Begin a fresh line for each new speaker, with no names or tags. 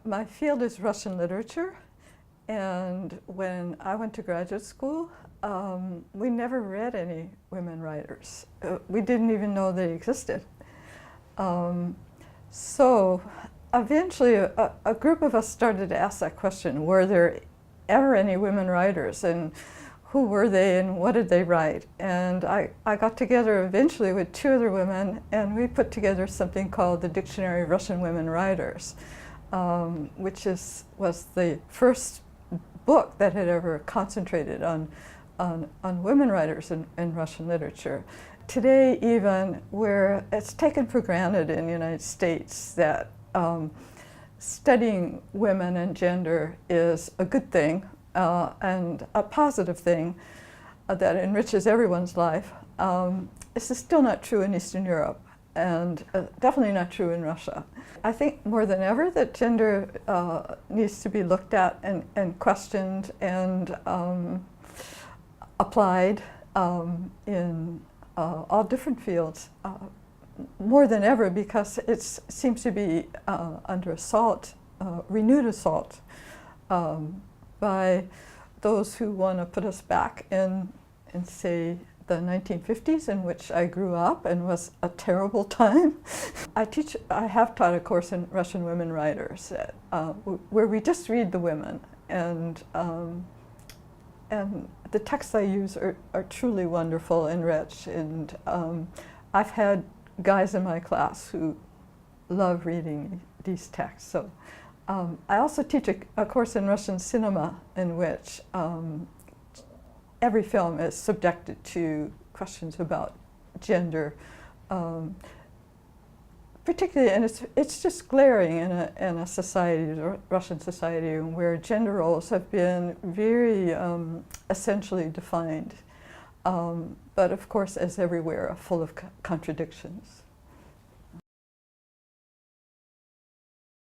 My field is Russian literature, and when I went to graduate school, we never read any women writers. We didn't even know they existed. So eventually a group of us started to ask that question: were there ever any women writers, and who were they, and what did they write? And I got together eventually with two other women, and we put together something called the Dictionary of Russian Women Writers, which was the first book that had ever concentrated on women writers in Russian literature. Today, even, where it's taken for granted in the United States that studying women and gender is a good thing and a positive thing that enriches everyone's life. This is still not true in Eastern Europe, and definitely not true in Russia. I think more than ever that gender needs to be looked at and questioned and applied in all different fields, more than ever, because it seems to be under assault, renewed assault, by those who want to put us back in say, the 1950s, in which I grew up and was a terrible time. I have taught a course in Russian women writers where we just read the women, and the texts I use are truly wonderful and rich, and I've had guys in my class who love reading these texts. So I also teach a course in Russian cinema in which every film is subjected to questions about gender, particularly, and it's just glaring in a society, the Russian society, where gender roles have been very essentially defined, but of course, as everywhere, are full of contradictions.